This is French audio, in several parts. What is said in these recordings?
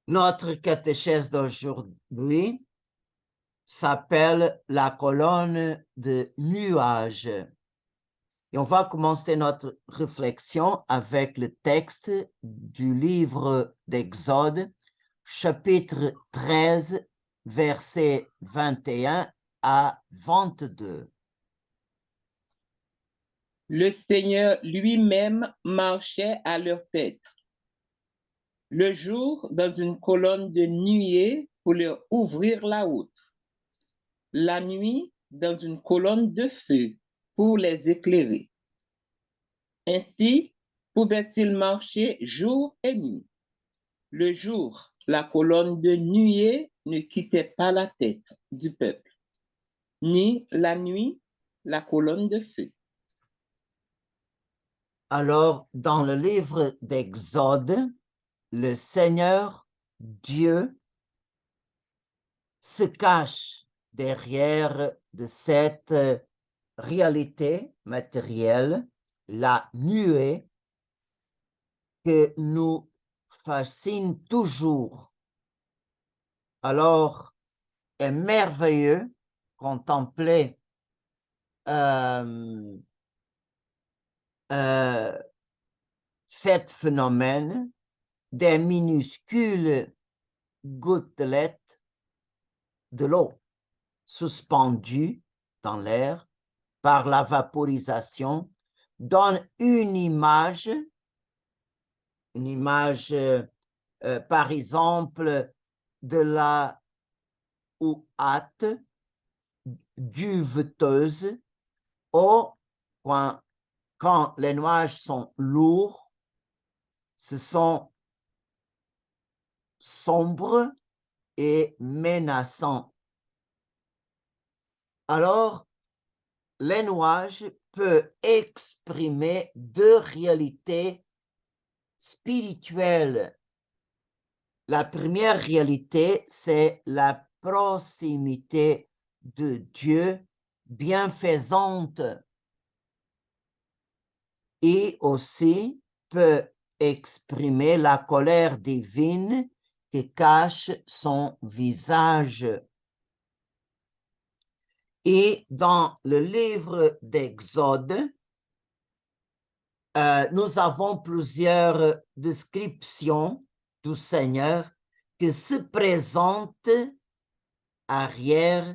Notre catéchèse d'aujourd'hui s'appelle la colonne de nuages. Et on va commencer notre réflexion avec le texte du livre d'Exode, chapitre 13, versets 21 à 22. Le Seigneur lui-même marchait à leur tête. Le jour, dans une colonne de nuée pour leur ouvrir la route. La nuit, dans une colonne de feu pour les éclairer. Ainsi pouvaient-ils marcher jour et nuit. Le jour, la colonne de nuée ne quittait pas la tête du peuple, ni la nuit, la colonne de feu. Alors, dans le livre d'Exode, le Seigneur Dieu se cache derrière de cette réalité matérielle, la nuée, que nous fascine toujours. Alors, est merveilleux contempler cet phénomène des minuscules gouttelettes de l'eau suspendues dans l'air par la vaporisation donne une image par exemple, de la ouate duveteuse, ou quand les nuages sont lourds, ce sont sombres et menaçants. Alors, les nuages peuvent exprimer deux réalités spirituelles. La première réalité, c'est la proximité de Dieu bienfaisante, et aussi peut exprimer la colère divine qui cache son visage. Et dans le livre d'Exode, nous avons plusieurs descriptions du Seigneur qui se présentent arrière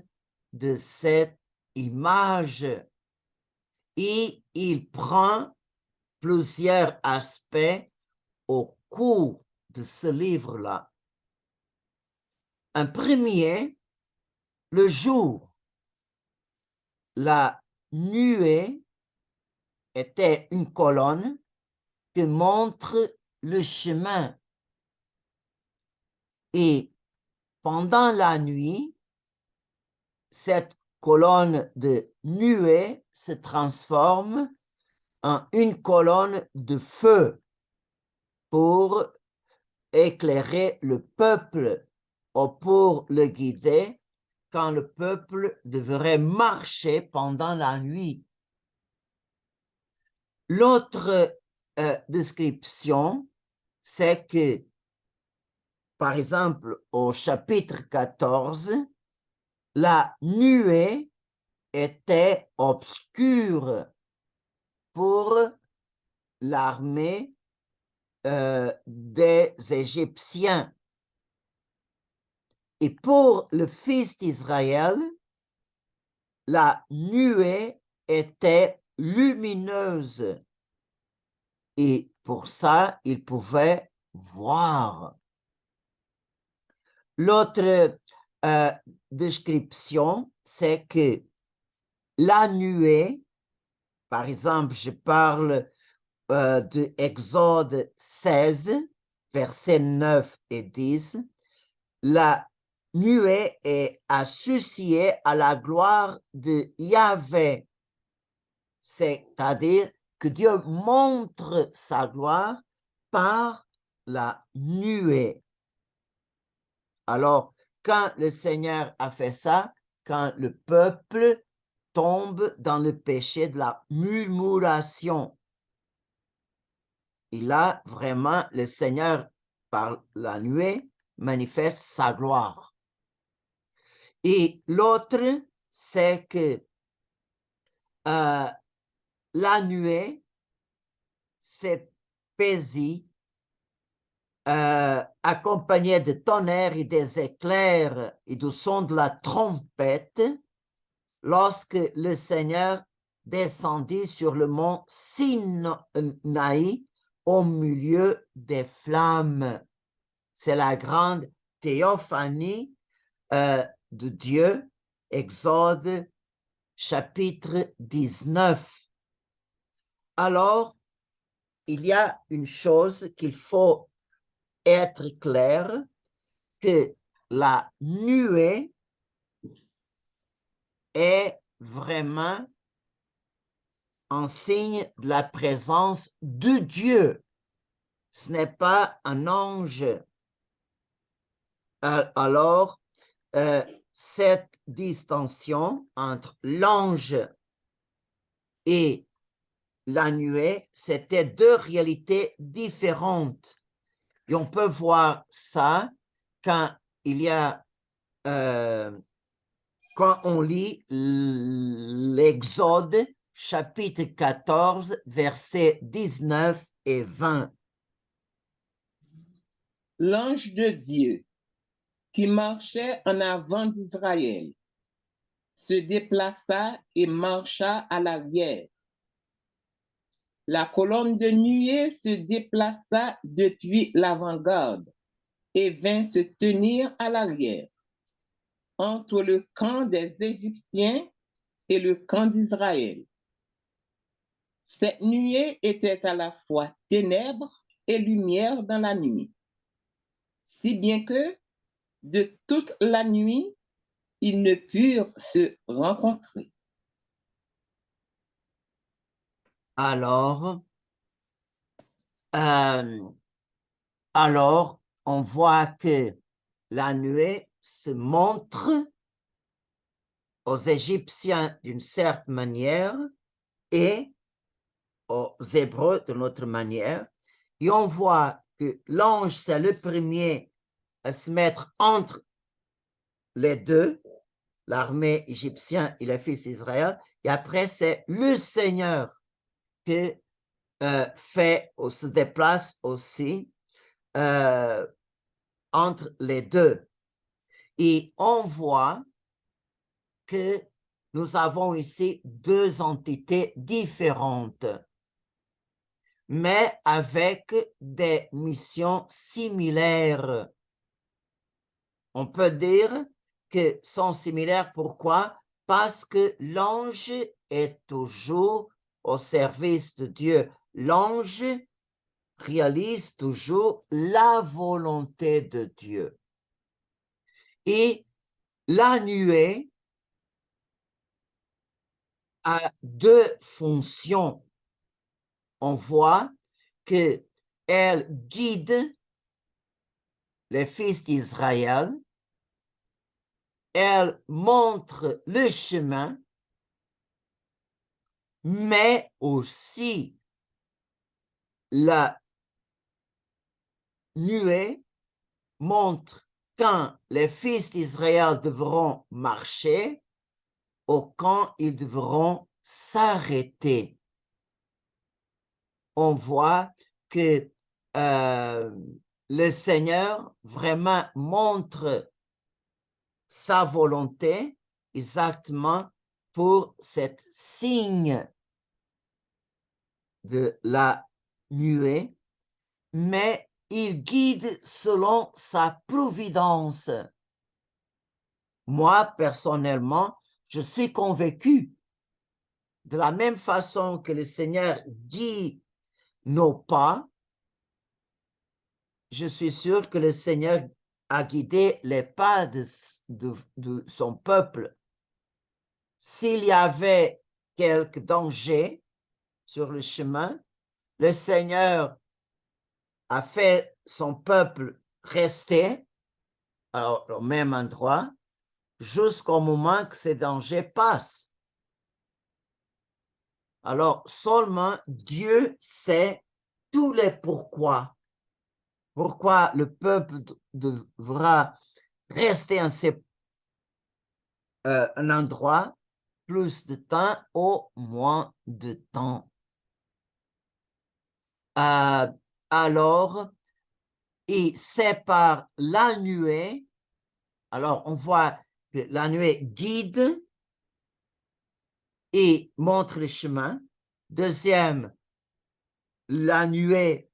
de cette image, et il prend plusieurs aspects au cours de ce livre-là. Un premier, le jour. La nuée était une colonne qui montre le chemin. Et pendant la nuit, cette colonne de nuée se transforme en une colonne de feu pour éclairer le peuple ou pour le guider quand le peuple devrait marcher pendant la nuit. L'autre description, c'est que, par exemple, au chapitre 14, la nuée était obscure pour l'armée des Égyptiens. Et pour le fils d'Israël, la nuée était lumineuse. Et pour ça, il pouvait voir. L'autre description, c'est que la nuée, par exemple, je parle de Exode 16, versets 9 et 10, la nuée est associée à la gloire de Yahvé, c'est-à-dire que Dieu montre sa gloire par la nuée. Alors, quand le Seigneur a fait ça, quand le peuple tombe dans le péché de la murmuration, et là, vraiment, le Seigneur, par la nuée, manifeste sa gloire. Et l'autre, c'est que la nuée, c'est paisible, accompagné de tonnerres et des éclairs et du son de la trompette, lorsque le Seigneur descendit sur le mont Sinaï au milieu des flammes. C'est la grande théophanie de Dieu, Exode chapitre 19. Alors, il y a une chose qu'il faut être clair, que la nuée est vraiment un signe de la présence de Dieu. Ce n'est pas un ange. Alors, cette distinction entre l'ange et la nuée, c'était deux réalités différentes. Et on peut voir ça quand il y a, quand on lit l'Exode, chapitre 14, versets 19 et 20. L'ange de Dieu qui marchait en avant d'Israël se déplaça et marcha à l'arrière. La colonne de nuée se déplaça depuis l'avant-garde et vint se tenir à l'arrière, entre le camp des Égyptiens et le camp d'Israël. Cette nuée était à la fois ténèbres et lumière dans la nuit, si bien que de toute la nuit, ils ne purent se rencontrer. Alors, on voit que la nuée se montre aux Égyptiens d'une certaine manière et aux Hébreux d'une autre manière. Et on voit que l'ange, c'est le premier à se mettre entre les deux, l'armée égyptienne et les fils d'Israël. Et après, c'est le Seigneur qui se déplace aussi entre les deux. Et on voit que nous avons ici deux entités différentes, mais avec des missions similaires. On peut dire que sont similaires. Pourquoi? Parce que l'ange est toujours au service de Dieu. L'ange réalise toujours la volonté de Dieu. Et la nuée a deux fonctions. On voit qu'elle guide les fils d'Israël, elle montre le chemin, mais aussi la nuée montre quand les fils d'Israël devront marcher ou quand ils devront s'arrêter. On voit que le Seigneur vraiment montre sa volonté exactement pour cet signe de la nuée, mais il guide selon sa providence. Moi, personnellement, je suis convaincu, de la même façon que le Seigneur guide nos pas, je suis sûr que le Seigneur a guidé les pas de son peuple. S'il y avait quelque danger sur le chemin, le Seigneur a fait son peuple rester au même endroit jusqu'au moment que ces dangers passent. Alors, seulement Dieu sait tous les pourquoi. Pourquoi le peuple devra rester un endroit plus de temps ou moins de temps. Alors, et c'est par la nuée, alors on voit que la nuée guide et montre le chemin. Deuxième, la nuée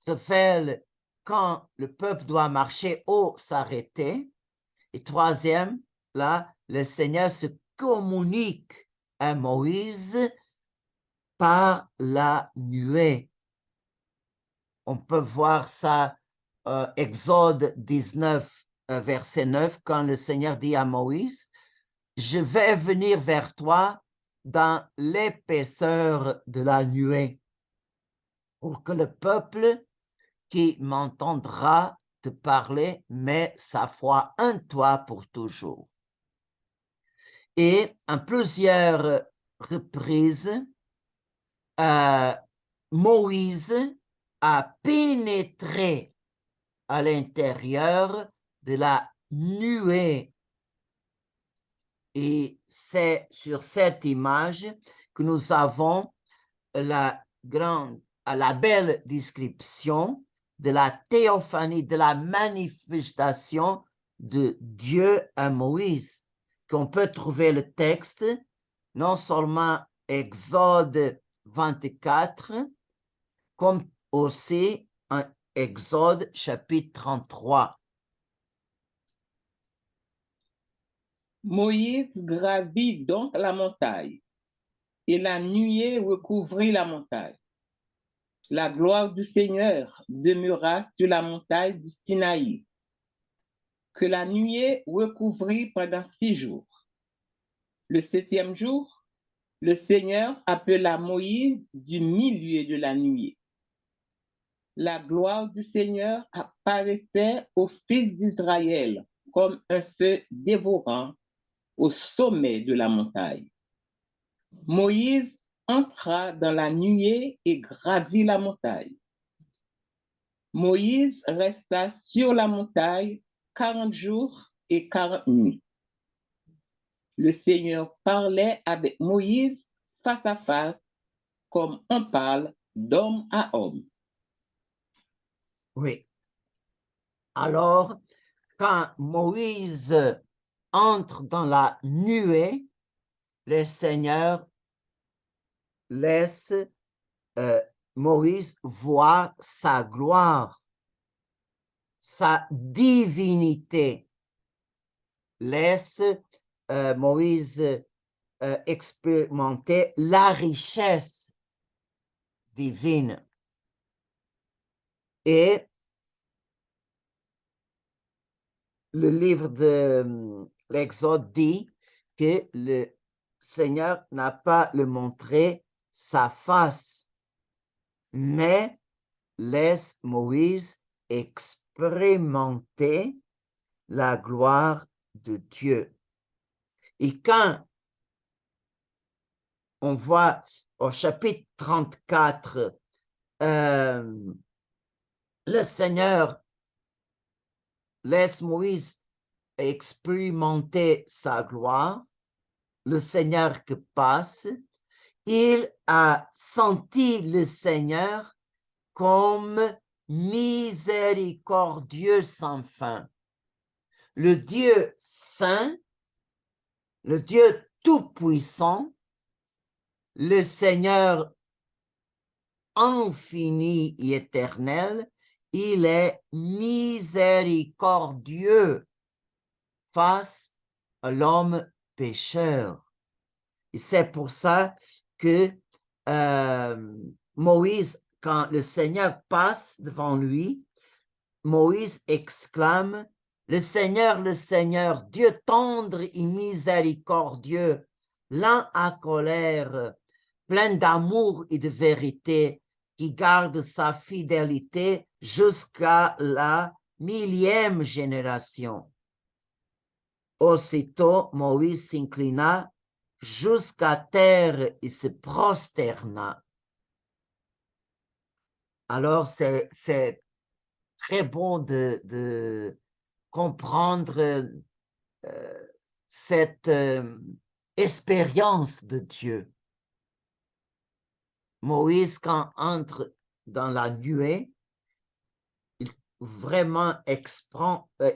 se fait quand le peuple doit marcher ou s'arrêter. Et troisième, là, le Seigneur se communique à Moïse par la nuée. On peut voir ça, Exode 19, verset 9, quand le Seigneur dit à Moïse, « Je vais venir vers toi dans l'épaisseur de la nuée, pour que le peuple qui m'entendra te parler met sa foi en toi pour toujours. » Et en plusieurs reprises, Moïse a pénétré à l'intérieur de la nuée. Et c'est sur cette image que nous avons la belle description de la théophanie, de la manifestation de Dieu à Moïse, qu'on peut trouver le texte, non seulement Exode 24, comme aussi en Exode chapitre 33. Moïse gravit donc la montagne, et la nuée recouvrit la montagne. La gloire du Seigneur demeura sur la montagne du Sinaï, que la nuée recouvrit pendant 6 jours. Le 7e jour, le Seigneur appela Moïse du milieu de la nuée. La gloire du Seigneur apparaissait aux fils d'Israël comme un feu dévorant au sommet de la montagne. Moïse entra dans la nuée et gravit la montagne. Moïse resta sur la montagne 40 jours et 40 nuits. Le Seigneur parlait avec Moïse face à face, comme on parle d'homme à homme. Oui. Alors, quand Moïse entre dans la nuée, le Seigneur laisse Moïse voir sa gloire, sa divinité, laisse Moïse expérimenter la richesse divine. Et le livre de l'Exode dit que le Seigneur n'a pas le montré sa face, mais laisse Moïse expérimenter la gloire de Dieu. Et quand on voit au chapitre 34, le Seigneur laisse Moïse expérimenter sa gloire, le Seigneur qui passe, il a senti le Seigneur comme miséricordieux sans fin. Le Dieu saint, le Dieu tout-puissant, le Seigneur infini et éternel, il est miséricordieux face à l'homme pécheur. Et c'est pour ça que Moïse, quand le Seigneur passe devant lui, Moïse exclame, le Seigneur, Dieu tendre et miséricordieux, lent à colère, plein d'amour et de vérité, qui garde sa fidélité jusqu'à la 1000e génération. Aussitôt, Moïse s'inclina jusqu'à terre et se prosterna. Alors, c'est très bon de comprendre cette expérience de Dieu. Moïse, quand entre dans la nuée, il vraiment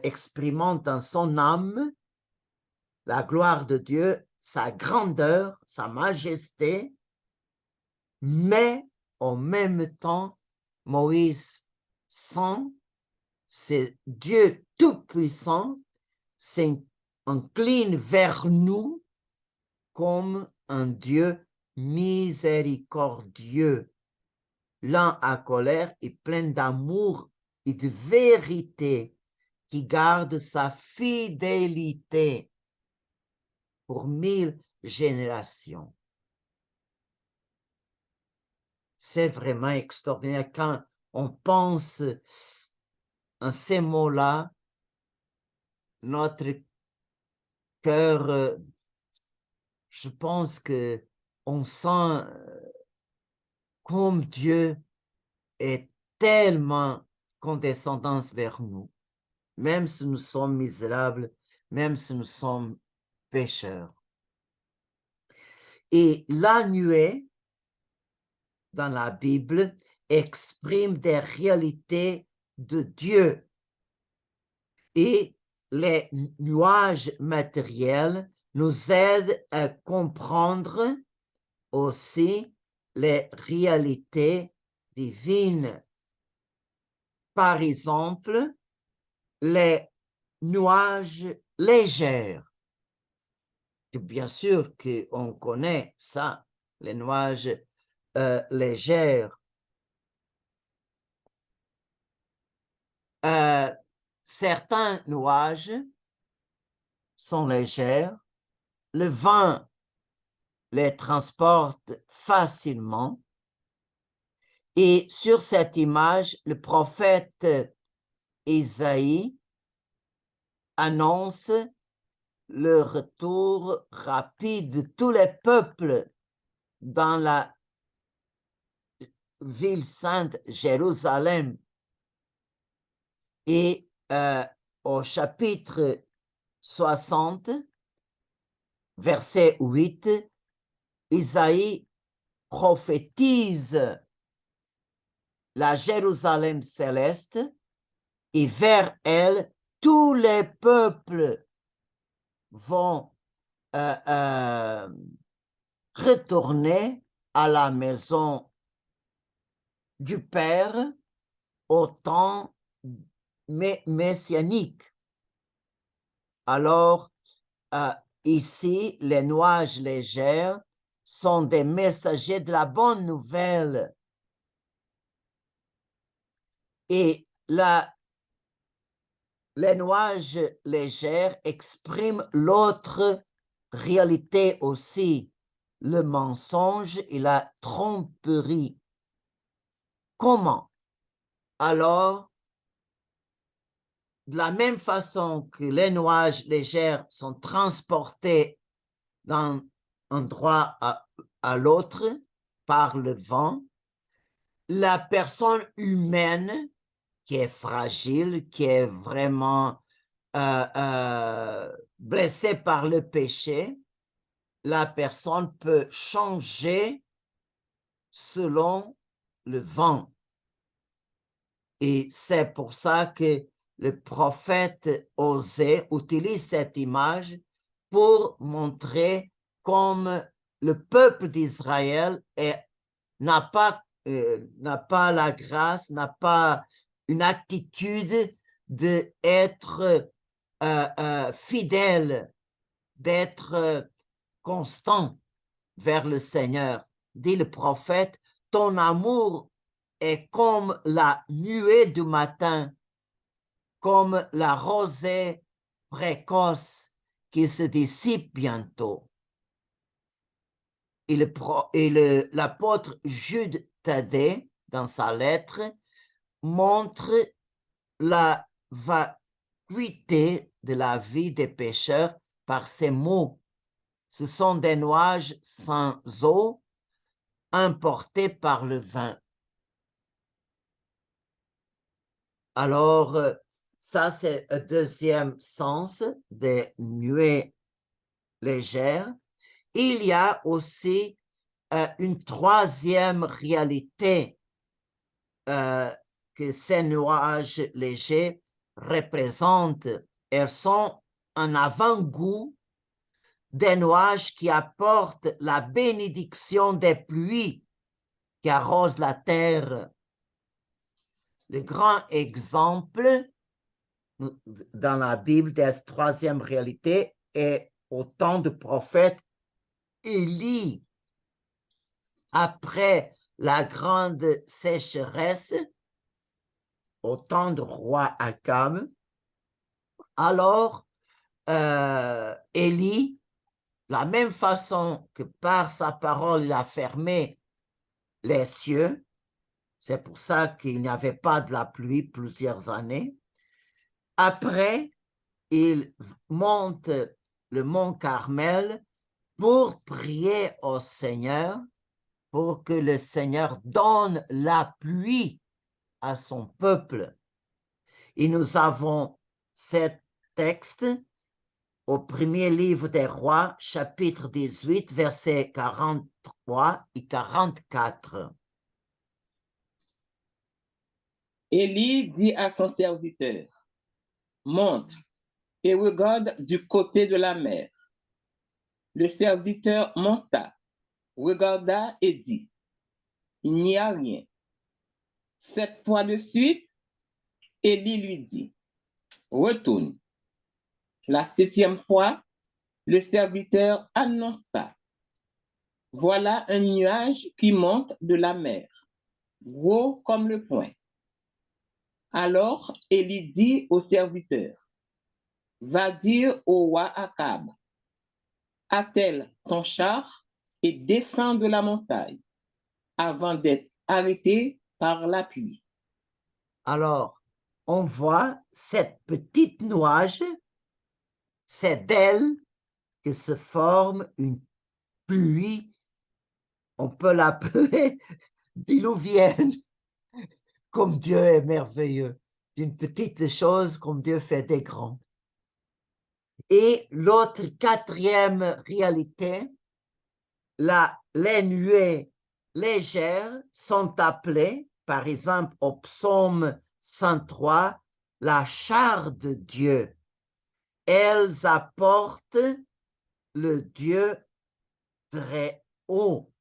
expérimente dans son âme la gloire de Dieu, sa grandeur, sa majesté, mais en même temps, Moïse sent, c'est Dieu tout-puissant, s'incline vers nous comme un Dieu miséricordieux, lent à colère et plein d'amour et de vérité, qui garde sa fidélité pour 1000 générations. C'est vraiment extraordinaire quand on pense à ces mots-là, notre cœur, je pense que on sent comme Dieu est tellement condescendant vers nous, même si nous sommes misérables, même si nous sommes pécheurs. Et la nuée, dans la Bible, exprime des réalités de Dieu. Et les nuages matériels nous aident à comprendre aussi les réalités divines. Par exemple, les nuages légers. Bien sûr qu'on connaît ça, les nuages légers. Certains nuages sont légers, le vent les transporte facilement. Et sur cette image, le prophète Isaïe annonce le retour rapide de tous les peuples dans la ville sainte Jérusalem. Et au chapitre 60, verset 8, Isaïe prophétise la Jérusalem céleste et vers elle, tous les peuples vont retourner à la maison du Père au temps messianique. Alors, ici, les nuages légers sont des messagers de la bonne nouvelle. Et les nuages légers expriment l'autre réalité aussi, le mensonge et la tromperie. Comment? Alors, de la même façon que les nuages légers sont transportés d'un endroit à l'autre par le vent, la personne humaine qui est fragile, qui est vraiment blessée par le péché, la personne peut changer selon le vent. Et c'est pour ça que le prophète Osée utilise cette image pour montrer comme le peuple d'Israël n'a pas la grâce, n'a pas une attitude d'être fidèle, d'être constant vers le Seigneur. Dit le prophète, ton amour est comme la nuée du matin, comme la rosée précoce qui se dissipe bientôt. Et l'apôtre Jude Thaddée, dans sa lettre, montre la vacuité de la vie des pécheurs par ces mots. Ce sont des nuages sans eau importés par le vent. Alors, ça, c'est un deuxième sens des nuées légères. Il y a aussi une troisième réalité que ces nuages légers représentent. Elles sont un avant-goût des nuages qui apportent la bénédiction des pluies qui arrosent la terre. Le grand exemple dans la Bible de cette troisième réalité est au temps du prophète Élie. Après la grande sécheresse, au temps du roi Akab, alors Élie, la même façon que par sa parole il a fermé les cieux, c'est pour ça qu'il n'y avait pas de la pluie plusieurs années. Après, il monte le mont Carmel pour prier au Seigneur, pour que le Seigneur donne la pluie à son peuple. Et nous avons ce texte au premier livre des Rois, chapitre 18, versets 43 et 44. Élie dit à son serviteur, monte et regarde du côté de la mer. Le serviteur monta, regarda et dit, il n'y a rien. 7 fois de suite, Élie lui dit, retourne. La 7e fois, le serviteur annonça, voilà un nuage qui monte de la mer, gros comme le poing. Alors Élie dit au serviteur, va dire au roi Akab, attelle ton char et descends de la montagne avant d'être arrêté par la pluie. Alors, on voit cette petite nuage, c'est d'elle que se forme une pluie, on peut l'appeler diluvienne, comme Dieu est merveilleux, d'une petite chose comme Dieu fait des grands. Et l'autre quatrième réalité, les nuées légères sont appelées, par exemple au psaume 103, la char de Dieu. Elles apportent le Dieu très haut.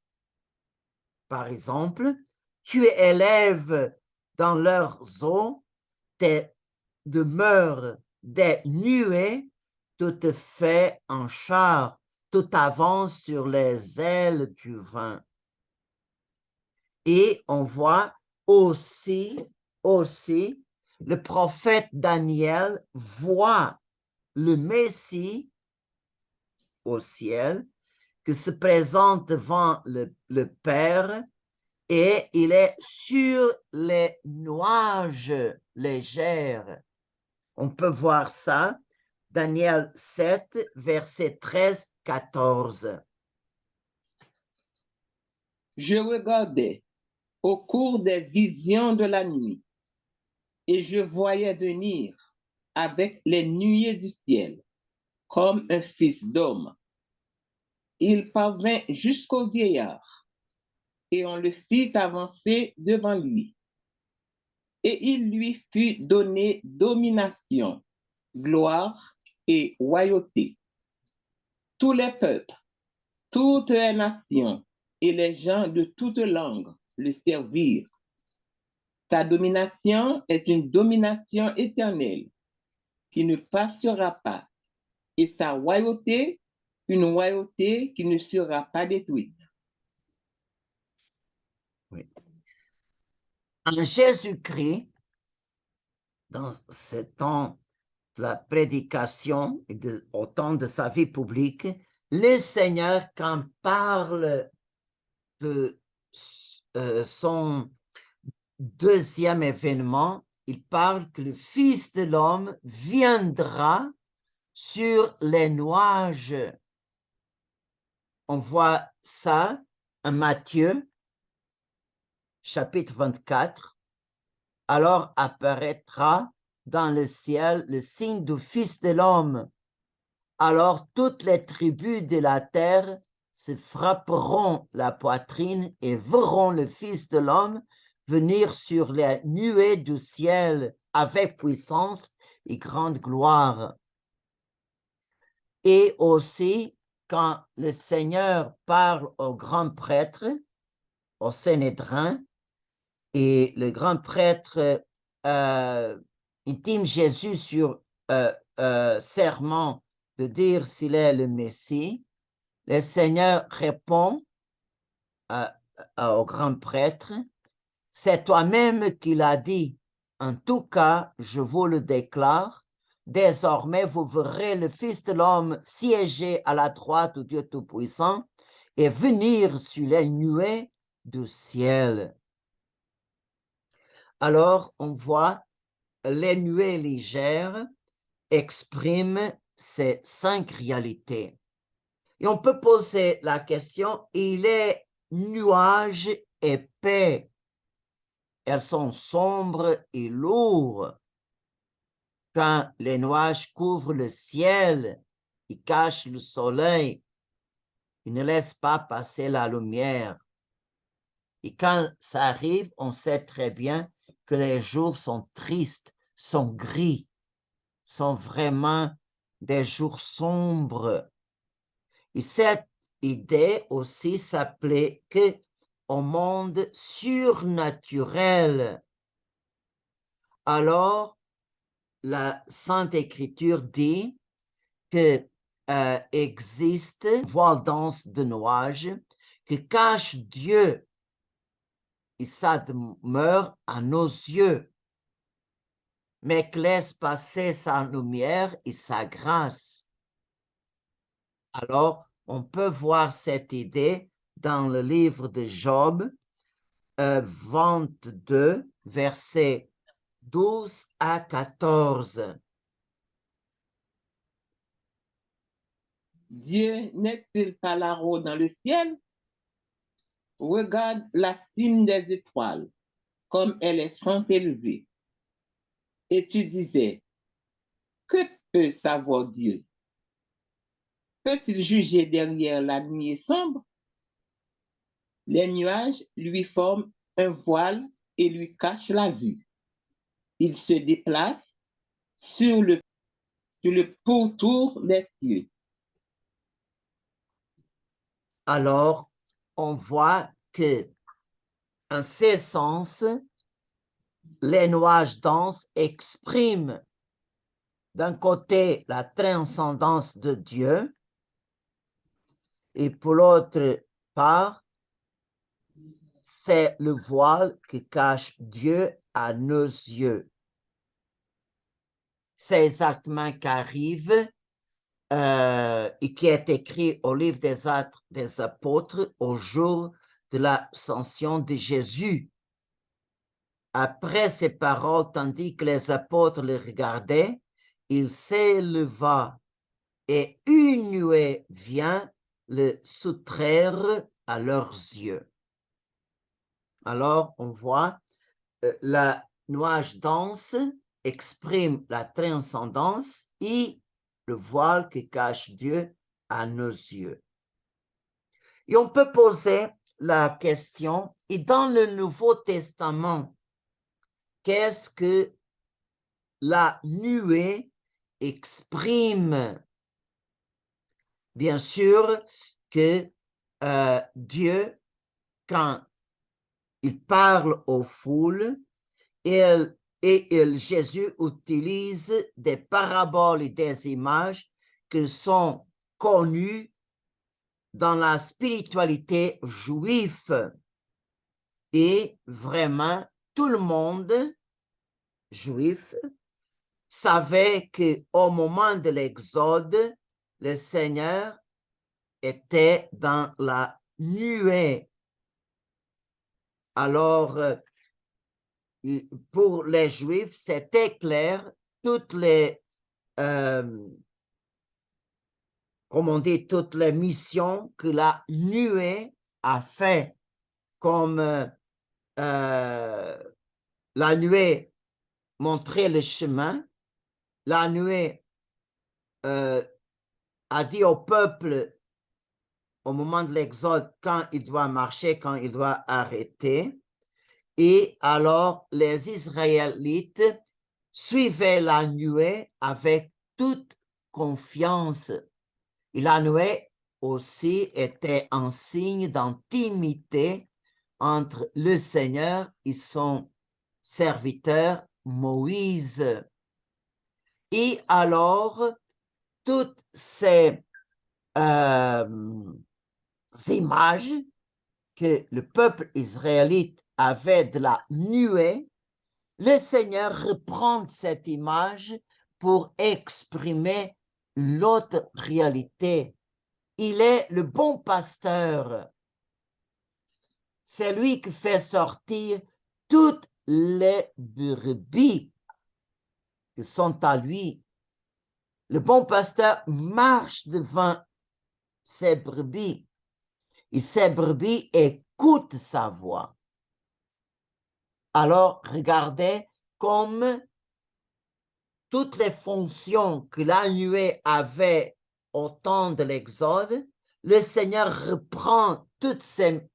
Par exemple, tu élèves dans leurs eaux tes demeures des nuées, tout te fait en char, tout avance sur les ailes du vent. Et on voit aussi, le prophète Daniel voit le Messie au ciel, qui se présente devant le Père, et il est sur les nuages légers. On peut voir ça, Daniel 7, verset 13-14. Je regardais au cours des visions de la nuit, et je voyais venir avec les nuées du ciel, comme un fils d'homme. Il parvint jusqu'au vieillard, et on le fit avancer devant lui. Et il lui fut donné domination, gloire et royauté. Tous les peuples, toutes les nations et les gens de toutes langues le servirent. Sa domination est une domination éternelle qui ne passera pas, et sa royauté, une royauté qui ne sera pas détruite. Oui. En Jésus-Christ, dans ce temps de la prédication et au temps de sa vie publique, le Seigneur, quand parle de son deuxième événement, il parle que le Fils de l'homme viendra sur les nuages. On voit ça en Matthieu, chapitre 24, alors apparaîtra dans le ciel le signe du Fils de l'homme. Alors toutes les tribus de la terre se frapperont la poitrine et verront le Fils de l'homme venir sur les nuées du ciel avec puissance et grande gloire. Et aussi, quand le Seigneur parle au grand prêtre, au Sanhédrin, et le grand prêtre intime Jésus sur serment de dire s'il est le Messie, le Seigneur répond au grand prêtre, c'est toi-même qui l'as dit. En tout cas, je vous le déclare, désormais vous verrez le Fils de l'homme siéger à la droite du Dieu Tout-Puissant et venir sur les nuées du ciel. Alors, on voit les nuées légères expriment ces 5 réalités. Et on peut poser la question, il est nuages épais. Elles sont sombres et lourdes. Quand les nuages couvrent le ciel, ils cachent le soleil, ils ne laissent pas passer la lumière. Et quand ça arrive, on sait très bien que les jours sont tristes, sont gris, sont vraiment des jours sombres. Et cette idée aussi s'applique au monde surnaturel. Alors, la Sainte Écriture dit que existe une voile dense de nuages que cache Dieu et ça demeure à nos yeux, mais que laisse passer sa lumière et sa grâce. Alors, on peut voir cette idée dans le livre de Job, 22, versets 12 à 14. Dieu n'est-il pas là-haut dans le ciel? Regarde la cime des étoiles, comme elles sont élevées. Et tu disais, que peut savoir Dieu? Peut-il juger derrière la nuée sombre? Les nuages lui forment un voile et lui cachent la vue. Il se déplace sur le pourtour des cieux. Alors, on voit que, en ce sens, les nuages denses expriment d'un côté la transcendance de Dieu et pour l'autre part, c'est le voile qui cache Dieu à nos yeux. C'est exactement qu'arrive et qui est écrit au livre des Actes des Apôtres au jour de l'ascension de Jésus. Après ces paroles, tandis que les apôtres le regardaient, il s'éleva et une nuée vient le soustraire à leurs yeux. Alors, on voit la nuage dense exprime la transcendance et le voile qui cache Dieu à nos yeux. Et on peut poser la question, et dans le Nouveau Testament, qu'est-ce que la nuée exprime? Bien sûr que Dieu, quand il parle aux foules, Jésus utilise des paraboles et des images qui sont connues dans la spiritualité juive. Et vraiment, tout le monde juif savait qu'au moment de l'Exode, le Seigneur était dans la nuée. Alors, pour les Juifs, c'était clair, toutes les, comme on dit, toutes les missions que la nuée a fait, comme la nuée montrait le chemin, la nuée a dit au peuple au moment de l'exode quand il doit marcher, quand il doit arrêter. Et alors les Israélites suivaient la nuée avec toute confiance. Et la nuée aussi était un signe d'intimité entre le Seigneur et son serviteur Moïse. Et alors, toutes ces images que le peuple israélite avait de la nuée, le Seigneur reprend cette image pour exprimer l'autre réalité. Il est le bon pasteur. C'est lui qui fait sortir toutes les brebis qui sont à lui. Le bon pasteur marche devant ses brebis et ses brebis écoutent sa voix. Alors, regardez comme toutes les fonctions que la nuée avait au temps de l'Exode, le Seigneur reprend toutes ces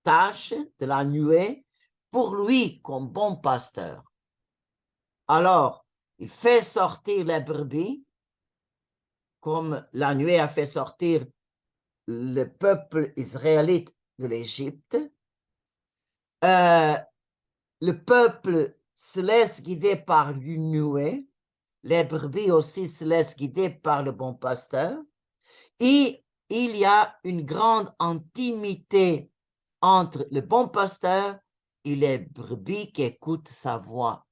tâches de la nuée pour lui comme bon pasteur. Alors, il fait sortir les brebis, comme la nuée a fait sortir le peuple israélite de l'Égypte. Le peuple se laisse guider par une nuée, les brebis aussi se laissent guider par le bon pasteur, et il y a une grande intimité entre le bon pasteur et les brebis qui écoutent sa voix,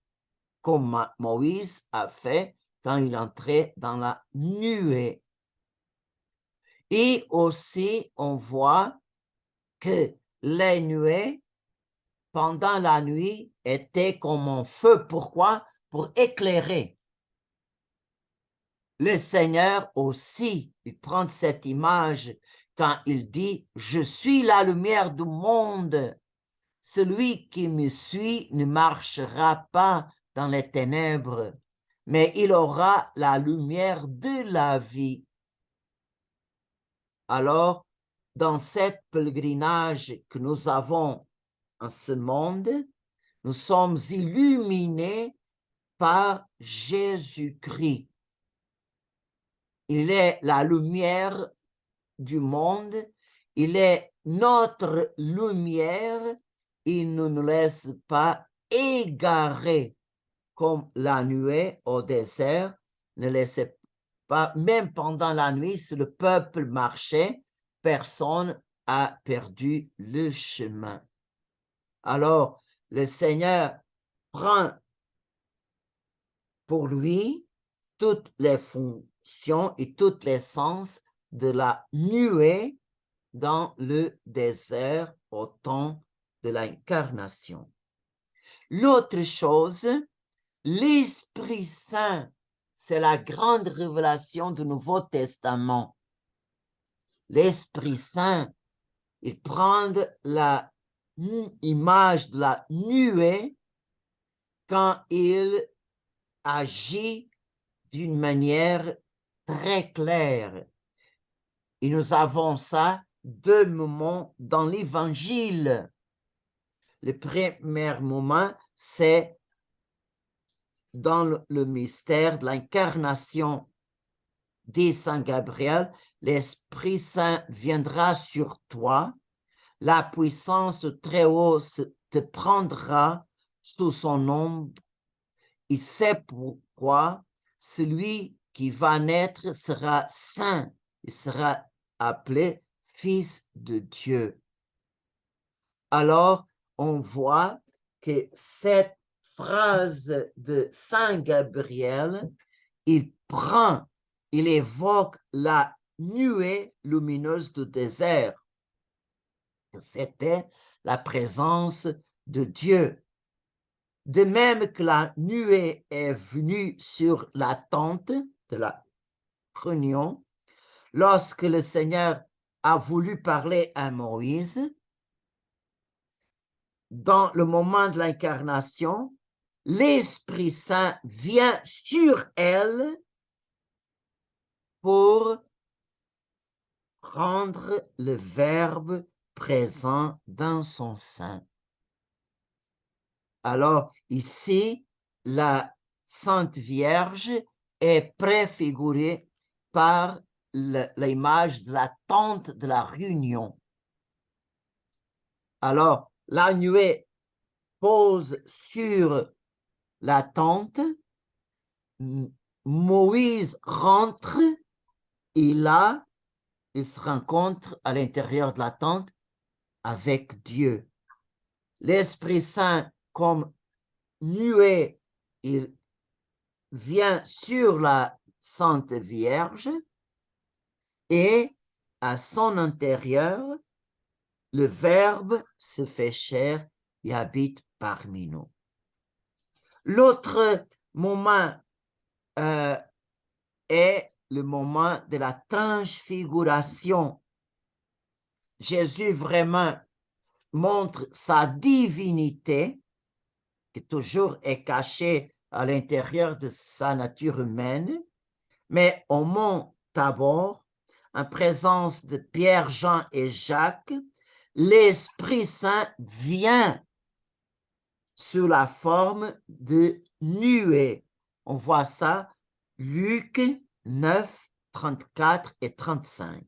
comme Moïse a fait quand il entrait dans la nuée. Et aussi, on voit que les nuées, pendant la nuit, étaient comme un feu. Pourquoi? Pour éclairer. Le Seigneur aussi, il prend cette image quand il dit « Je suis la lumière du monde. Celui qui me suit ne marchera pas dans les ténèbres, mais il aura la lumière de la vie. » Alors, dans cette pèlerinage que nous avons en ce monde, nous sommes illuminés par Jésus-Christ. Il est la lumière du monde, il est notre lumière, il ne nous laisse pas égarer comme la nuée au désert, ne laissait pas, même pendant la nuit, si le peuple marchait, personne a perdu le chemin. Alors, le Seigneur prend pour lui toutes les fonctions et tous les sens de la nuée dans le désert au temps de l'incarnation. L'autre chose, l'Esprit Saint, c'est la grande révélation du Nouveau Testament. L'Esprit Saint, il prend la image de la nuée quand il agit d'une manière très claire. Et nous avons ça deux moments dans l'Évangile. Le premier moment, c'est dans le mystère de l'incarnation dit Saint Gabriel, l'Esprit Saint viendra sur toi, la puissance de Très-Haut te prendra sous son ombre, et c'est pourquoi celui qui va naître sera saint, il sera appelé Fils de Dieu. Alors, on voit que cette phrase de Saint Gabriel, il évoque la nuée lumineuse du désert. C'était la présence de Dieu. De même que la nuée est venue sur la tente de la réunion, lorsque le Seigneur a voulu parler à Moïse, dans le moment de l'incarnation, l'Esprit Saint vient sur elle pour rendre le Verbe présent dans son sein. Alors ici, la Sainte Vierge est préfigurée par l'image de la tente de la réunion. Alors, la nuée pose sur la tente, Moïse rentre et là, il se rencontre à l'intérieur de la tente avec Dieu. L'Esprit Saint, comme nuée, il vient sur la Sainte Vierge et à son intérieur, le Verbe se fait chair et habite parmi nous. L'autre moment est le moment de la transfiguration. Jésus vraiment montre sa divinité, qui toujours est cachée à l'intérieur de sa nature humaine, mais au mont Tabor, en présence de Pierre, Jean et Jacques, l'Esprit Saint vient sous la forme de nuée. On voit ça, Luc 9, 34 et 35.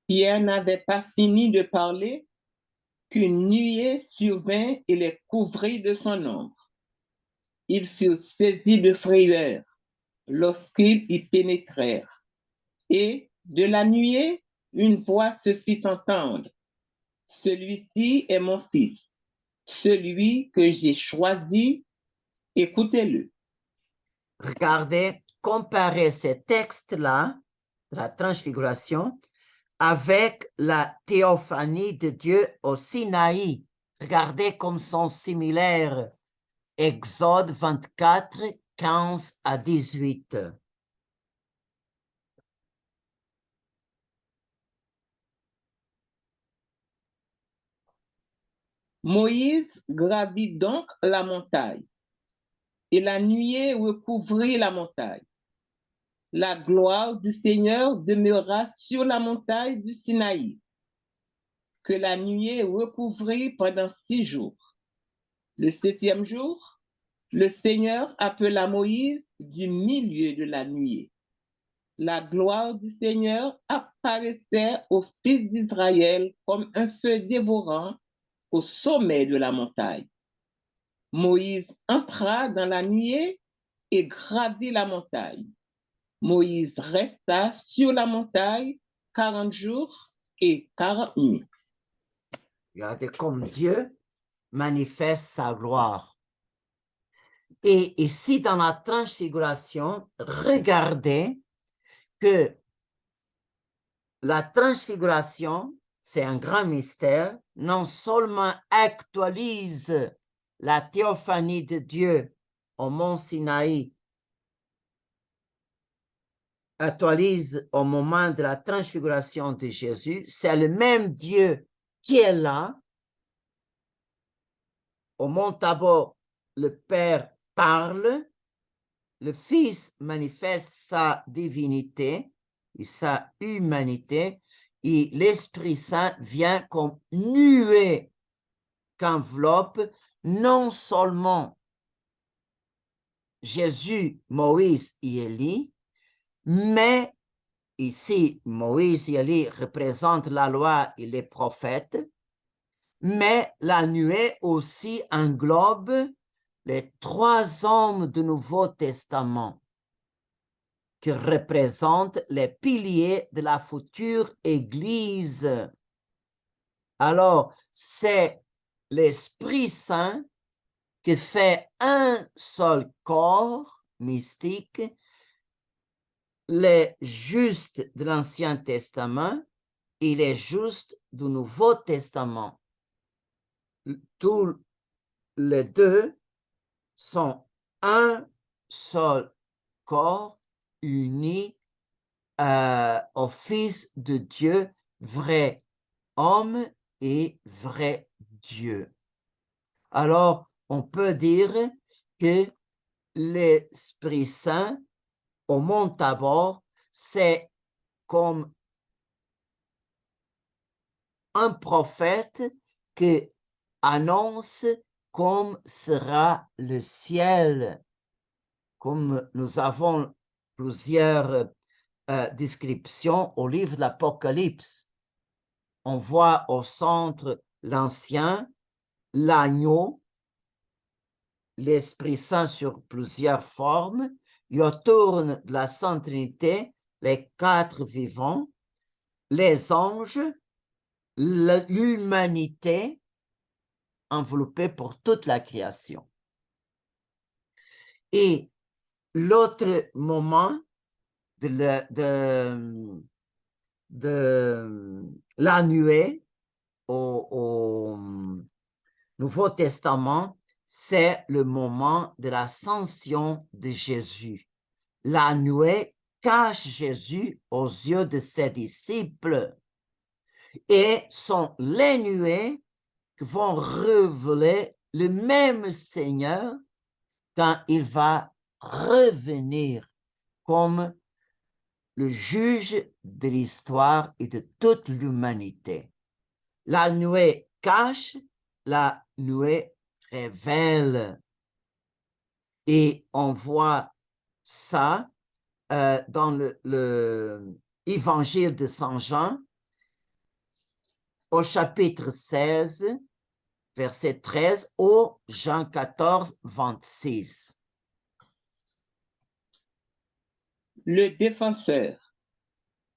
Pierre n'avait pas fini de parler qu'une nuée survint et les couvrit de son ombre. Ils furent saisis de frayeur lorsqu'ils y pénétrèrent. Et de la nuée, une voix se fit entendre. Celui-ci est mon fils, celui que j'ai choisi, écoutez-le. Regardez, comparez ces textes-là, la transfiguration, avec la théophanie de Dieu au Sinaï. Regardez comme sont similaires. Exode 24, 15 à 18. Moïse gravit donc la montagne, et la nuée recouvrit la montagne. La gloire du Seigneur demeura sur la montagne du Sinaï, que la nuée recouvrit pendant 6 jours. Le 7e jour, le Seigneur appela Moïse du milieu de la nuée. La gloire du Seigneur apparaissait aux fils d'Israël comme un feu dévorant au sommet de la montagne. Moïse entra dans la nuée et gravit la montagne. Moïse resta sur la montagne 40 jours et 40 nuits. Regardez comme Dieu manifeste sa gloire. Et ici, dans la transfiguration, regardez que la transfiguration, c'est un grand mystère, non seulement actualise la théophanie de Dieu au mont Sinaï, actualise au moment de la transfiguration de Jésus, c'est le même Dieu qui est là. Au mont Tabor, le Père parle, le Fils manifeste sa divinité et sa humanité, et l'Esprit Saint vient comme nuée qu'enveloppe non seulement Jésus, Moïse et Élie, mais ici, Moïse et Élie représentent la loi et les prophètes, mais la nuée aussi englobe les 3 hommes du Nouveau Testament qui représentent les piliers de la future Église. Alors, c'est l'Esprit Saint qui fait un seul corps mystique, les justes de l'Ancien Testament et les justes du Nouveau Testament. Tous les deux sont un seul corps uni au Fils de Dieu, vrai homme et vrai Dieu. Alors, on peut dire que l'Esprit Saint au mont Tabor, c'est comme un prophète qui annonce comme sera le ciel. Comme nous avons plusieurs descriptions au livre de l'Apocalypse. On voit au centre l'Ancien, l'agneau, l'Esprit Saint sur plusieurs formes, et autour de la Sainte Trinité, les quatre vivants, les anges, l'humanité enveloppée pour toute la création. Et l'autre moment de la nuée au Nouveau Testament, c'est le moment de l'ascension de Jésus. La nuée cache Jésus aux yeux de ses disciples et sont les nuées qui vont révéler le même Seigneur quand il va revenir comme le juge de l'histoire et de toute l'humanité. La nuée cache, la nuée révèle. Et on voit ça dans l'évangile de Saint Jean, au chapitre 16, verset 13, au Jean 14, 26. Le défenseur,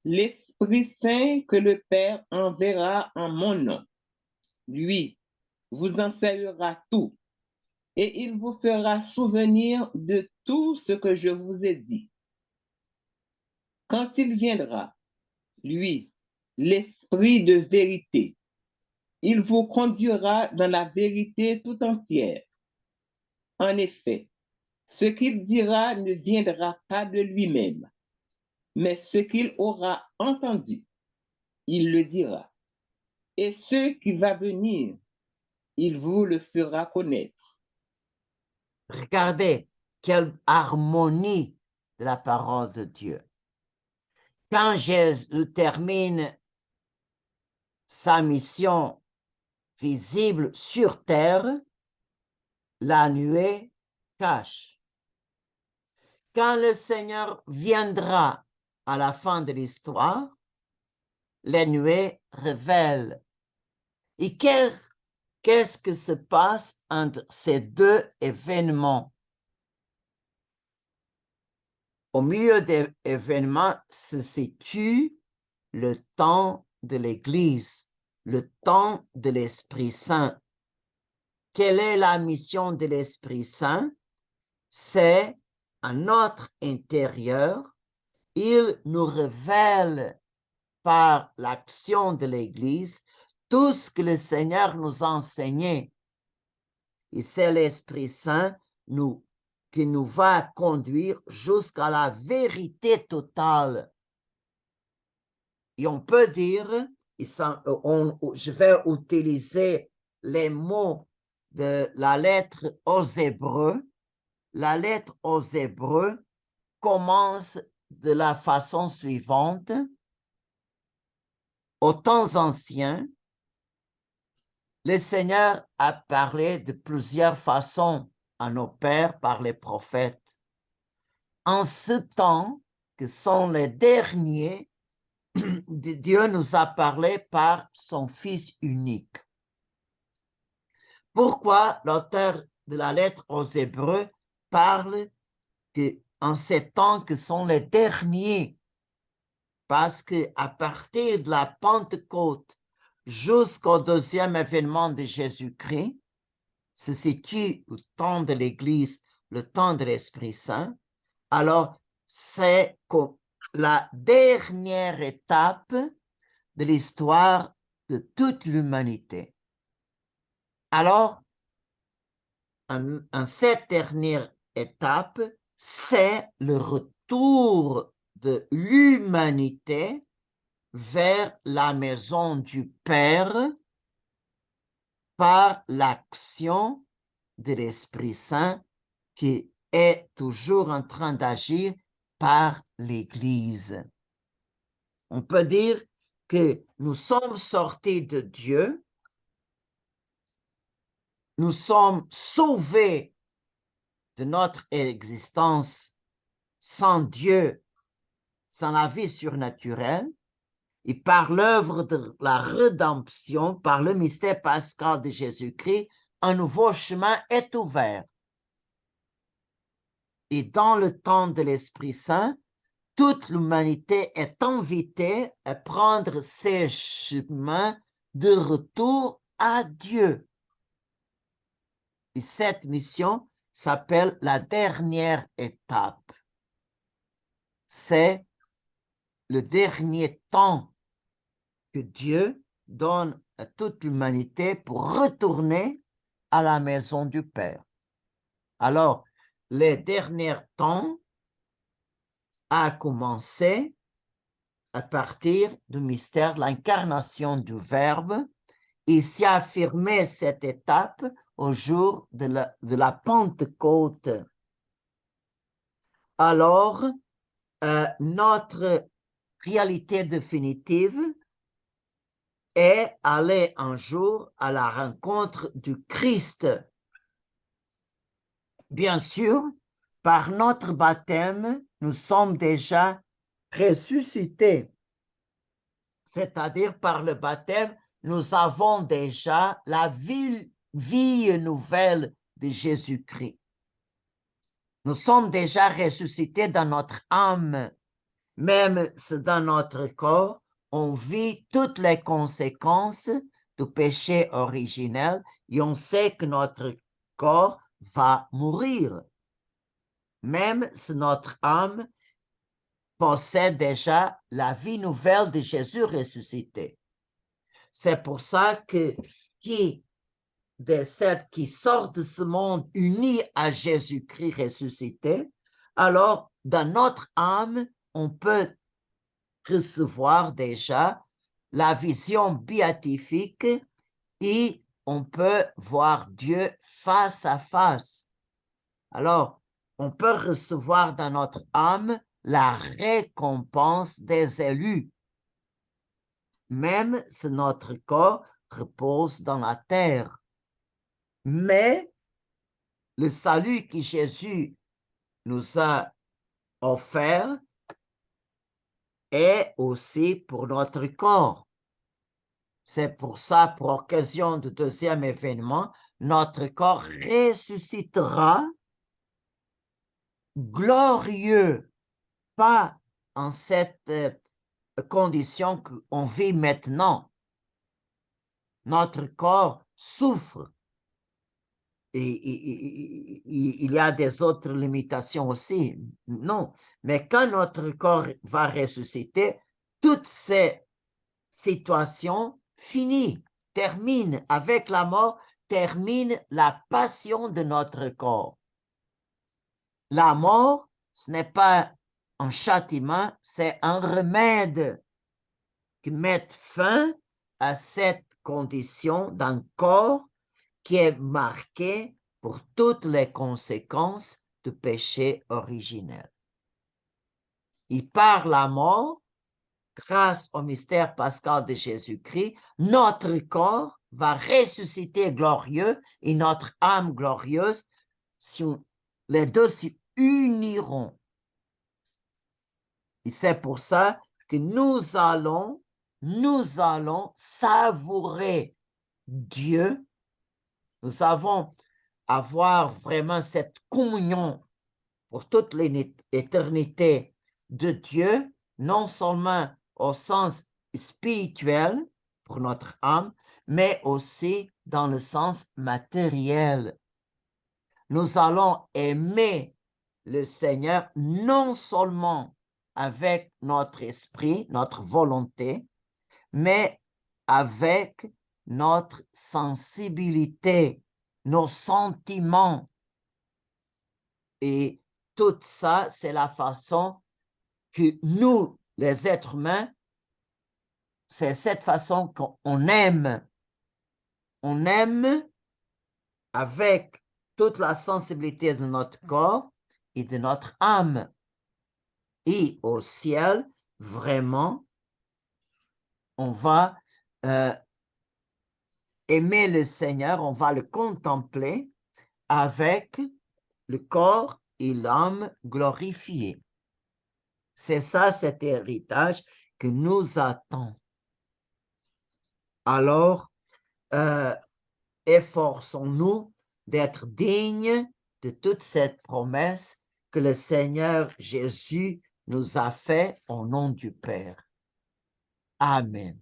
l'Esprit Saint que le Père enverra en mon nom, lui, vous enseignera tout, et il vous fera souvenir de tout ce que je vous ai dit. Quand il viendra, lui, l'Esprit de vérité, il vous conduira dans la vérité tout entière. En effet, ce qu'il dira ne viendra pas de lui-même, mais ce qu'il aura entendu, il le dira. Et ce qui va venir, il vous le fera connaître. Regardez quelle harmonie de la parole de Dieu. Quand Jésus termine sa mission visible sur terre, la nuée cache. Quand le Seigneur viendra à la fin de l'histoire, les nuées révèlent. Et qu'est-ce que se passe entre ces deux événements? Au milieu des événements se situe le temps de l'Église, le temps de l'Esprit Saint. Quelle est la mission de l'Esprit Saint? C'est à notre intérieur, il nous révèle par l'action de l'Église tout ce que le Seigneur nous a enseigné. Et c'est l'Esprit Saint qui nous va conduire jusqu'à la vérité totale. Et on peut dire, je vais utiliser les mots de la lettre aux Hébreux. La lettre aux Hébreux commence de la façon suivante. Aux temps anciens, le Seigneur a parlé de plusieurs façons à nos pères par les prophètes. En ce temps, que sont les derniers, Dieu nous a parlé par son Fils unique. Pourquoi l'auteur de la lettre aux Hébreux parle en ces temps que sont les derniers? Parce qu'à partir de la Pentecôte jusqu'au deuxième événement de Jésus-Christ, se situe le temps de l'Église, le temps de l'Esprit Saint. Alors, c'est la dernière étape de l'histoire de toute l'humanité. Alors, en cette dernière étape, c'est le retour de l'humanité vers la maison du Père par l'action de l'Esprit Saint qui est toujours en train d'agir par l'Église. On peut dire que nous sommes sortis de Dieu, nous sommes sauvés de notre existence sans Dieu, sans la vie surnaturelle, et par l'œuvre de la rédemption, par le mystère pascal de Jésus-Christ, un nouveau chemin est ouvert. Et dans le temps de l'Esprit Saint, toute l'humanité est invitée à prendre ces chemins de retour à Dieu. Et cette mission s'appelle la dernière étape. C'est le dernier temps que Dieu donne à toute l'humanité pour retourner à la maison du Père. Alors, les derniers temps a commencé à partir du mystère de l'incarnation du Verbe et s'y a affirmé cette étape au jour de la Pentecôte. Alors, notre réalité définitive est aller un jour à la rencontre du Christ. Bien sûr, par notre baptême, nous sommes déjà ressuscités. C'est-à-dire par le baptême, nous avons déjà la vie nouvelle de Jésus-Christ. Nous sommes déjà ressuscités dans notre âme, même si dans notre corps, on vit toutes les conséquences du péché originel et on sait que notre corps va mourir. Même si notre âme possède déjà la vie nouvelle de Jésus ressuscité. C'est pour ça que qui décède, qui sort de ce monde uni à Jésus-Christ ressuscité, alors dans notre âme, on peut recevoir déjà la vision béatifique et on peut voir Dieu face à face. Alors, on peut recevoir dans notre âme la récompense des élus, même si notre corps repose dans la terre. Mais le salut que Jésus nous a offert est aussi pour notre corps. C'est pour ça, pour occasion du deuxième événement, notre corps ressuscitera glorieux, pas en cette condition qu'on vit maintenant. Notre corps souffre. Et il y a des autres limitations aussi. Non, mais quand notre corps va ressusciter, toutes ces situations finissent, terminent avec la mort, termine la passion de notre corps. La mort, ce n'est pas un châtiment, c'est un remède qui met fin à cette condition d'un corps qui est marqué pour toutes les conséquences du péché originel. Et par la mort, grâce au mystère pascal de Jésus-Christ, notre corps va ressusciter glorieux et notre âme glorieuse, les deux s'uniront. Et c'est pour ça que nous allons savourer Dieu. Nous allons avoir vraiment cette communion pour toute l'éternité de Dieu, non seulement au sens spirituel pour notre âme, mais aussi dans le sens matériel. Nous allons aimer le Seigneur non seulement avec notre esprit, notre volonté, mais avec notre sensibilité, nos sentiments. Et tout ça, c'est la façon que nous, les êtres humains, c'est cette façon qu'on aime. On aime avec toute la sensibilité de notre corps et de notre âme. Et au ciel, vraiment, on va aimer le Seigneur, on va le contempler avec le corps et l'âme glorifiés. C'est ça, cet héritage que nous attend. Alors, efforçons-nous d'être dignes de toute cette promesse que le Seigneur Jésus nous a fait au nom du Père. Amen.